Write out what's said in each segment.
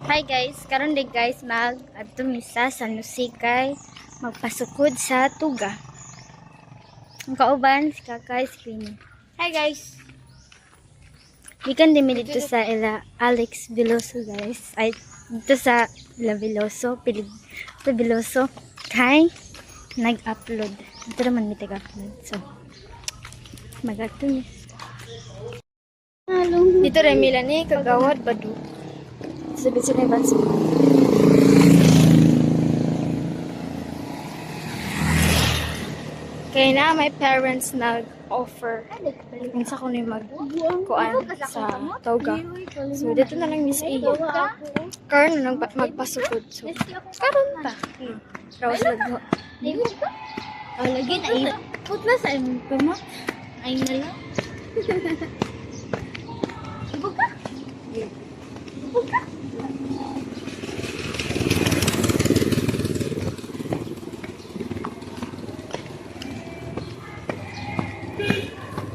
Hi guys, karon din guys adto misa sa Nusikay magpasukod sa Tuga. Ang kauban si Kakay si Queenie. Hi guys. Gikan din mi dito sa ila Alex Veloso guys. Ay dito sa ila Veloso, Veloso kay nag-upload. Ito naman mi tag-upload. So mag-upload ni. Dito rin Milani kagawad badu. Sabi sa Evans. Kaya na may parents nag-offer kung sa kuno mag-kuan sa Tuga. So dito na lang Miss Iyo. Karon na magpasukod. So karon ta. Raw sa go. Lagi na ipot na sa imong pama. Ay na lang. Ibog ka? Ibog ka?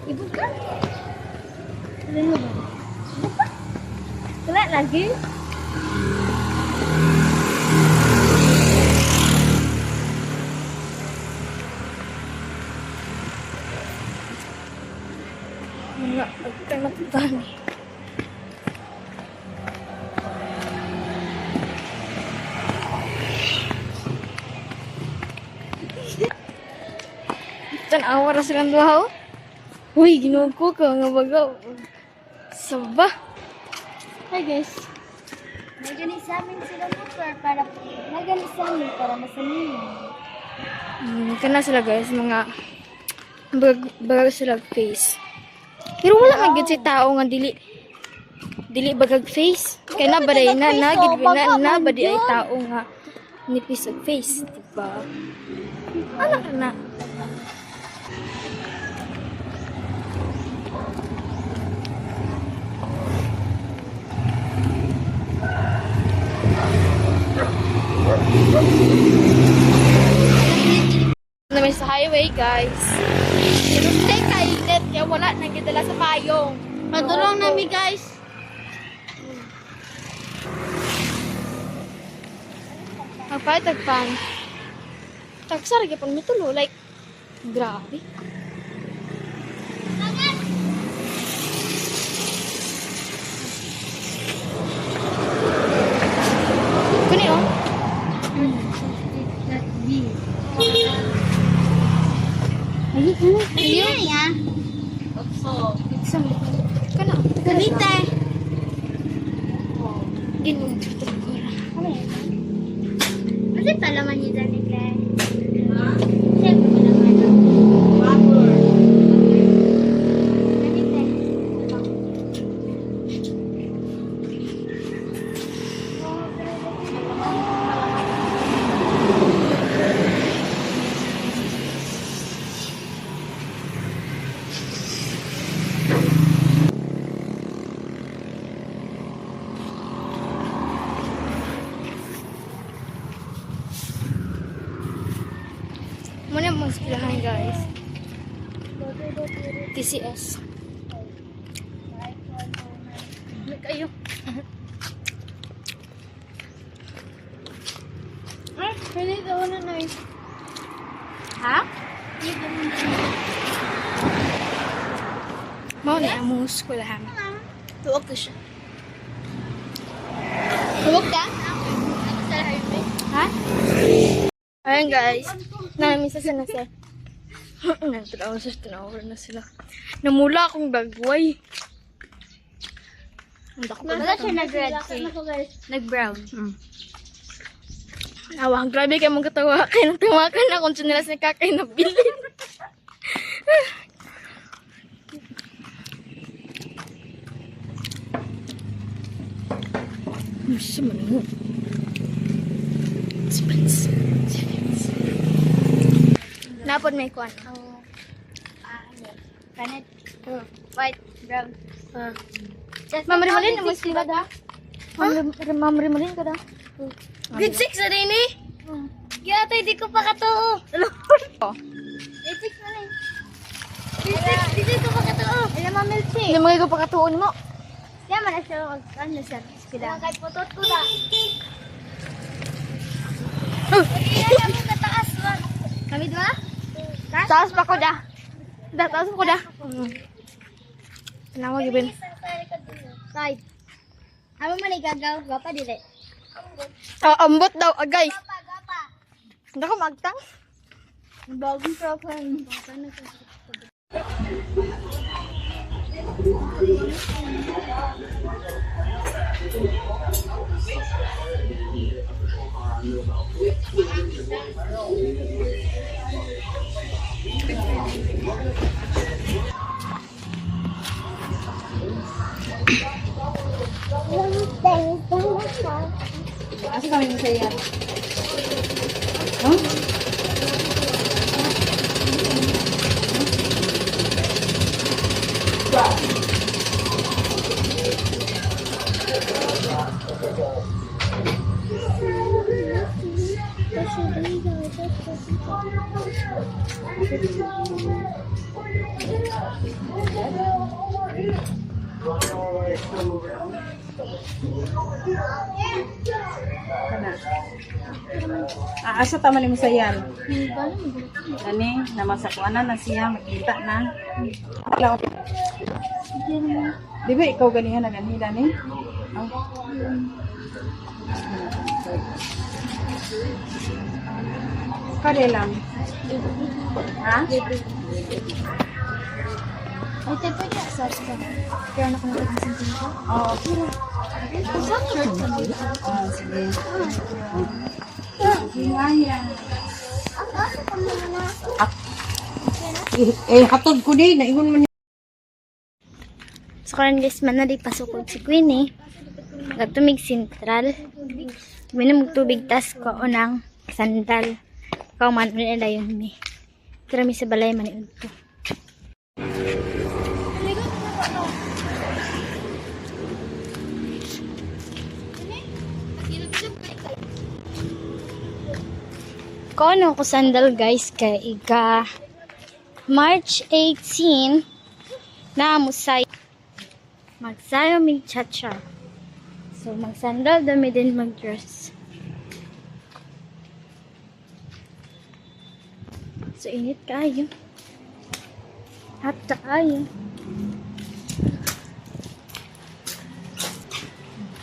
Ibog ka? Ano ba? Ibog ka? Wala lagi? Mga agkanagtani. Tanawa ra silang duha. Uy, ginuog ko ka nga bagaw. Saba. Hi guys. Nagani sa amin sila motor para nagani sa amin para masamin. Kana sila guys, mga bagag sila face. Pero wala man gyud si tao nga dili bagag face. Kaya na baday na gid na baday ay tao nga nipis og face, diba? Anak na. Namin sa highway guys. Sinunday kainit kaya wala nang gidala sa payong. Patulong namin guys. Tagpan. Tagsara gyapon mitulo like grabe. Kani oh. Ayo ya. Isang kana Kalite. ginuog. Kasi palaman niyo dyan ni Claire. Siyempre palaman niyo. Kalite. Muna mo eskwelahan guys. TCS. Kayo. Pwede daw na na eh. Ha? Mau na mo eskwelahan. Tuwag ko siya. Tulog ka? Ha? Ayan guys. Namisa sa nasa. Nagtanawa na sila. Namula akong bagway. Wala siya nag-red Nag-brown. Awa, grabe kayo mong katawa. Kaya natawa ka na kung sinilas ni kakay na bilin. Masya man mo. Spence. Napod may kuwan. Kanet. White, brown. Mamarimalin naman sila da. Mamarimalin ka da. Grade 6 na rin eh. Kaya tayo di ko pa kato. Grade 6 na rin. Grade 6, di ko pa kato. Alam mo, Melchi. Hindi mga ikaw pakatuon mo. Kaya man na siya, ano siya, Sila. Kay putot ko na. Oh! Kaya mo kataas ba? Kami dua? Taas pa ko da. Taas pa ko da. Tanawa gibin. Side. Amo man igagaw, gapa dili. Ambot daw agay. Gapa. Hindi ko magtang. Bagong profile. Asa kami masaya? Kana. Asa tama ni masayan? Kani namasakuanan na siya makita na. Wala ko. Di ba ikaw ganihan na ganida ni? Kade lang. Ha? Ay, tayo niya sa atin. Kaya nakakalimutan ko. Oo. Short sa dito. Sige. Hingaya. Asa ka mo na? Hatod ko din. Naingon man. So, karon guys, man na di pasukod si Queenie. Nagtumig sentral. Minum tubig tas ko unang sandal. Kau man nila yun mi. Tara mi sa balay man ito. Kono ko sandal guys kay iga March 18 na musay magsayo mig chacha. So magsandal dami din mag-dress. So init kayo. Hata kayo.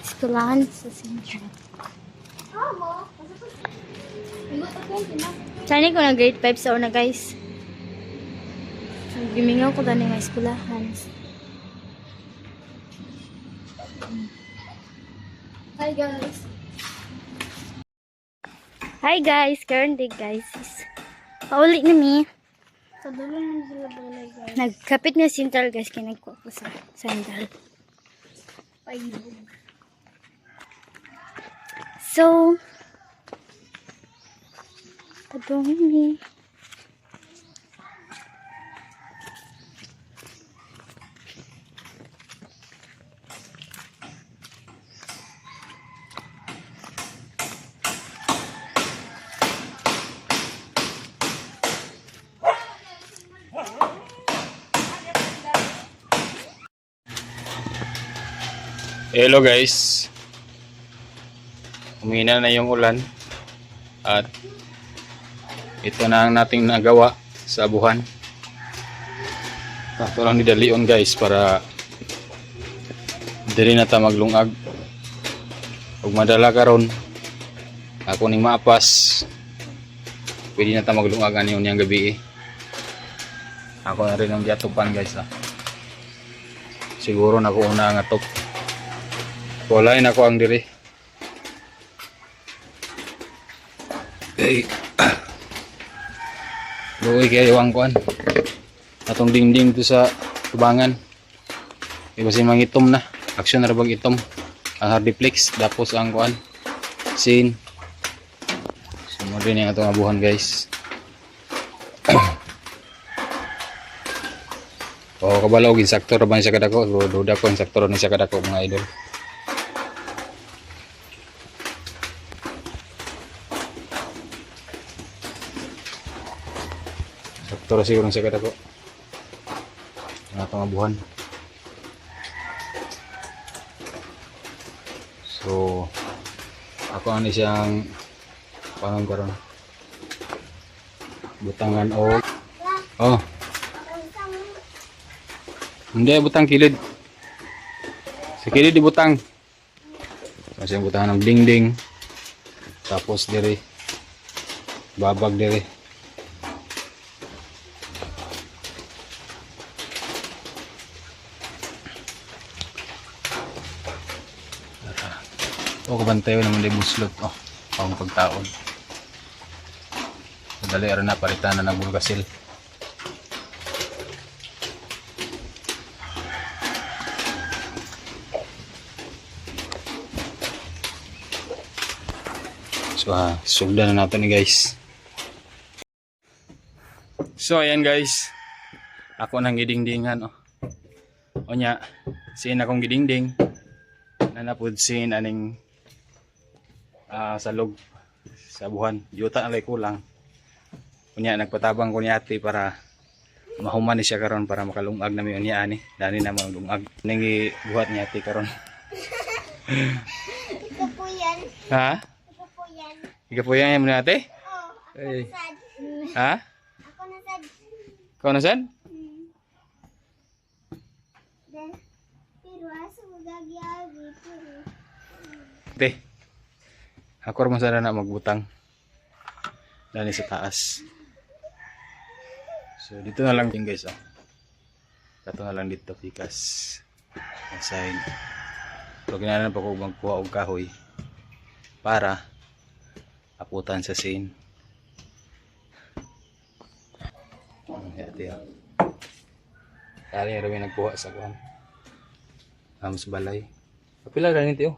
Skulahan sa Central. Sani ko na grade 5 sa una guys. Gimingaw ko gani nga eskulahan. Hi guys. Hi guys, karon day guys. Pauli na mi. Sa dulo naman sila balay guys. Nagkapit nga Central guys kaya nagkuha ko sa sandal. Paibog. So, padungin mi. Hello guys, umina na yung ulan at ito na ang nating nagawa sa abuhan. Ito lang nidalion guys para diri na ta maglungag. Ug madala karon ako ning maapas, pwede na ta maglungag ani unyang gabi. Ako na rin ang giatupan guys siguro na ko una nga tok. Wala na ako ang diri. Okay. Luoy kayo ang kuan. Atong dingding to sa tubangan. Iba si mangitom na. Action na rabag itom. Ang hardiplex tapos ang kuan. Scene. Sumo din yung atong abuhan guys. O kabalaw insaktor ba ni sa kadako? Duda ko insaktor ni sa kadako mga idol. Sakto siguro sa kada ko. Ang atong abuhan. So ako ani siyang pangon karon. Butangan og oh. Hindi butang kilid. Sa kilid di butang. Kasi butangan ng dingding. Tapos dire babag dire. O kabantayo naman di buslot. Oh, pang pagtaon. Dali ara na palitan na ng bulgasil. So sugdan na nato ni guys. So ayan guys. Ako nang gidingdingan oh. Onya, siin akong gidingding. Nanapod siin aning salog sa buhan. Yuta alay kulang. Kunya nagpatabang ko ni ate para mahuman ni siya karon para makalungag na mi unya ani. Dani na malungag. Ning buhat ni ate karon. Ito po yan. Ha? Ito po yan. Ika po yan mo ni ate? Oh, ako Ay. nasad. Ha? Ako nasad. Kau nasan? Then, pero asa magagi-agi. Pero, Ate. Ako rin masara na magbutang. Dani sa taas. So dito na lang din guys oh. Kato na lang dito pikas. Ang side. So ginanan pa ko magkuha og kahoy para aputan sa scene. Ate oh. Kali rin nagkuha sa kuhan. Sa balay. Kapila rin ito oh.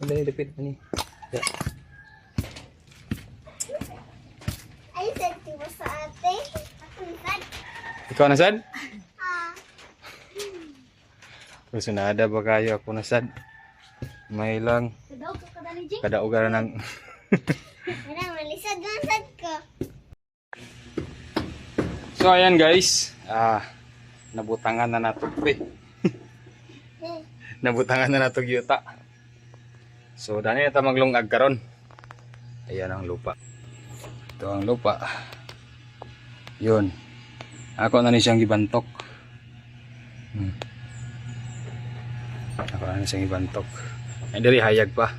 Dali dapit ani. Yeah. ay, senti mo sa ate. Ako nasad. Ikaw nasad? Ah, Kung sunada ba kayo ako nasad? May lang kadaw ka kadali, Jing. kadaugaran ng Parang malisad lang sad ko. So ayan guys, nabutangan na nato nabutangan na nato yuta. So dani na ta maglungag karon. Ayan ang lupa. Ito ang lupa. Yun. Ako na ni siyang gibantok. Ako na ni siyang gibantok. Ay diri hayag pa.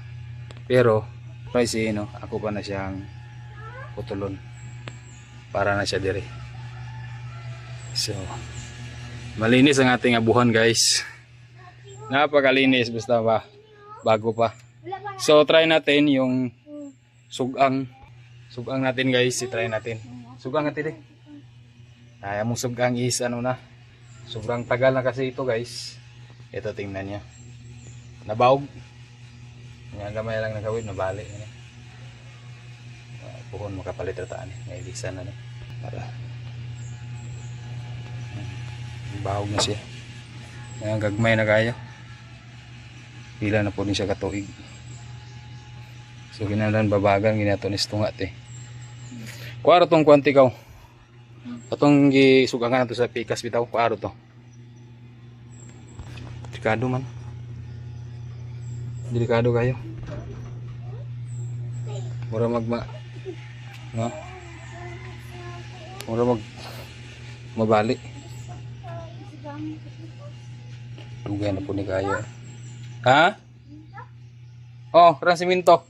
Pero may no, ako pa na siyang putulon. Para na siya diri. So malinis ang ating abuhan guys. Napakalinis basta ba bago pa. So try natin yung sugang. Sugang natin guys, i-try natin. Sugang natin eh. Kaya mong sugang is ano na. Sobrang tagal na kasi ito guys. Ito tingnan niya. Nabaog. Nga gamay lang nagawid, nabali. Puhon makapalit rataan eh. Ngailisan na eh. Para bahog na siya. Ngayon gagmay na kaya. Pila na po din siya katuig. So ginalan babagan ginato ni tungat eh. Kuaro tong kwanti kaw. Atong gisugangan nato sa pikas bitaw, kuaro to. Delikado man. Delikado kayo. Mura magma no. Mura mabali. Dugay na po ni kayo. Ha? Oh, karang siminto.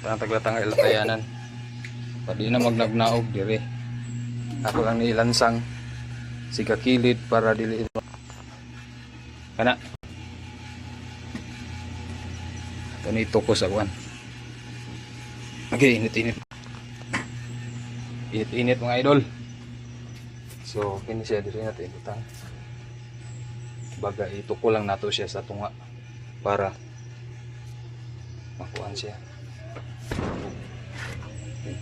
Taglatang ilatayanan. Padi na magnagnaog dire. Ako lang nilansang si kakilid para dili kana. Ito ni tukos akuan. Okay, init-init. Init-init mga idol. So, kini siya diri natin butang. Baga ituko lang nato siya sa tunga para makuan siya.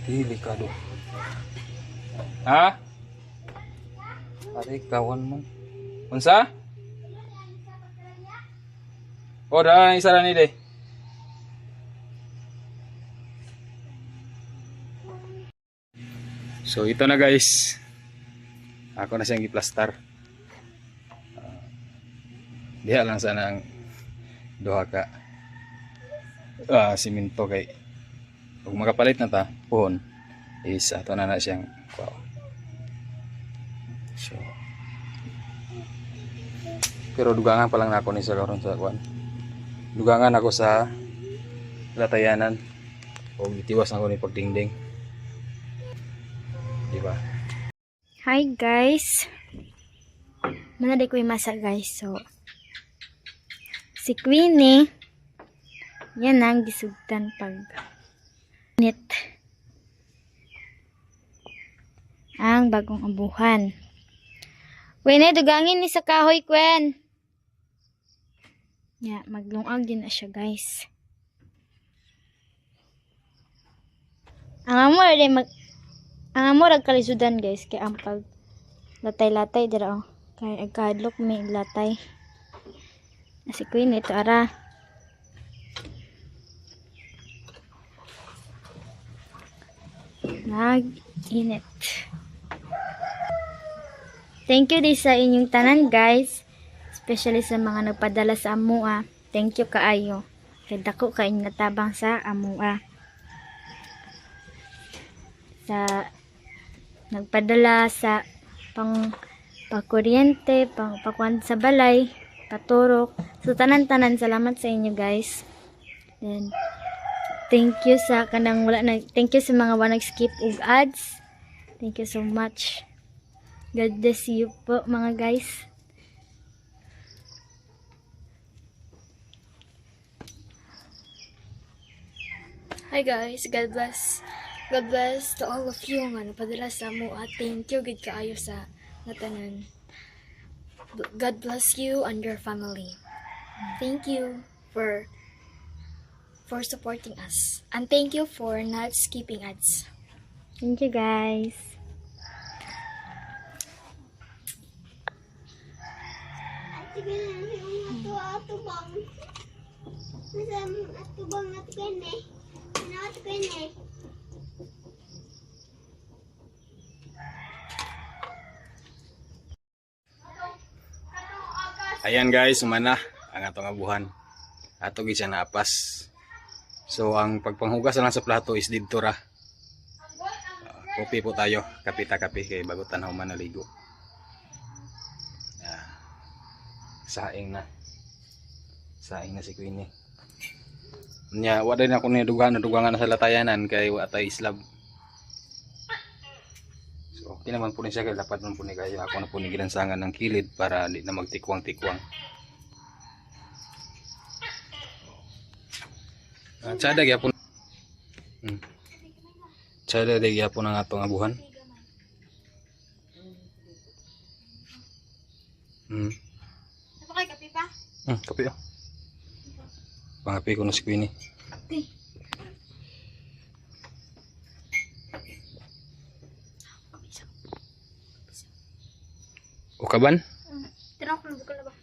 Delikado. Ha? Ari kawan mo. Unsa? O da isa ra ni de. So ito na guys. Ako na siyang giplastar. Diha lang sana ang duha ka simento kay kung makapalit na ta puhon is ato na siyang wow. So pero dugangan pa lang na ako ni sa karon sa kuan. Dugangan ako sa latayanan o itiwas ako ni pagdingding. Di ba? Hi guys. Manaday ko masa guys. So si Queenie yan ang gisugtan pag nit ang bagong abuhan. Queenie, dugangin ni sa kahoy, Quen. Ya, maglungag din na siya, guys. Ang amor kalisudan, guys, kay ang pag latay-latay dira oh. Kay agkadlok may latay. Si Queen ito ara. Nag-init. Thank you din sa inyong tanan, guys. Especially sa mga nagpadala sa amua. Thank you kaayo. Kay dako kay natabang sa amua. Sa nagpadala sa pagkuryente, pakuan sa balay, paturok. So tanan-tanan salamat sa inyo, guys. And thank you sa kanang thank you sa mga wala nag-skip og ads. Thank you so much. God bless you po mga guys. Hi guys, God bless. God bless to all of you nga napadala sa mo at thank you gid kaayo sa natanan. God bless you and your family. Thank you for supporting us. And thank you for not skipping ads. Thank you guys. Ayan guys, sumana ang atong abuhan. Ato gid siya naapas. So ang pagpanghugas na lang sa plato is didto ra. Kopi po tayo, kapita-kapi kay bago tanaw man naligo. Saing na. Saing na si Queenie. Nya wa din ako ni dugangan na sa latayanan kay wa tay islab. So okay naman po ni siya kay dapat man po ni kaya ako na po ni gilansangan ng kilid para di na magtikwang-tikwang. Tsada gyapon. Tsada gyapon ang atong abuhan. Napakay kape pa? Kape oh. Pangapi ko na si Queenie. O kaban? Tinawag ko ng bukal na ba?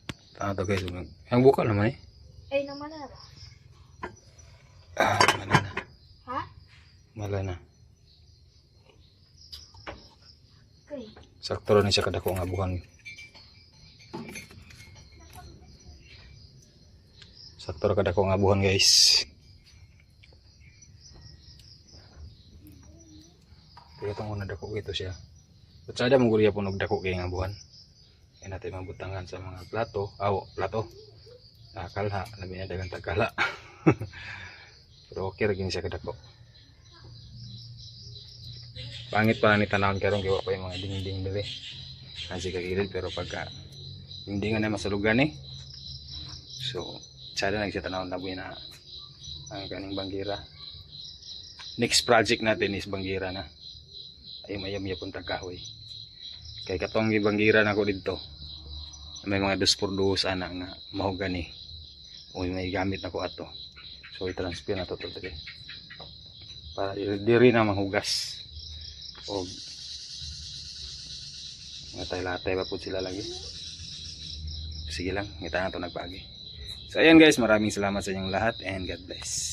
Ito guys, ang bukal naman eh. Ay, naman na ba? Mala na. Ha? Mala na. Okay. Sakto rin siya kadako nga buhan. Sakto rin kadako nga buhan guys. Kaya itong una dako ito siya. At sada mong guriya po nagdako kaya nga buhan. Kaya natin mabutangan sa mga plato. Plato. Kalha. Labi niya dagang tagkala. Pero okay rin siya kadako. Pangit pa ni tanawon karon kay wa pa yung mga dingding dili. Kasi kagilid pero pagka dingdingan na masalugan eh. So, sada na siya tanawon laboy na ang kaning banggira. Next project natin is banggira na. Ayam-ayam yapon tagkahoy. Kay katong gibanggira nako didto. May mga 2x2 ana nga mahogani. O may gamit nako ato. So i-transfer na to dali. Para diri na mahugas. O latay-latay pa po sila lagi. Sige lang, ngita na to nagpagi. So ayan guys, maraming salamat sa inyong lahat and God bless.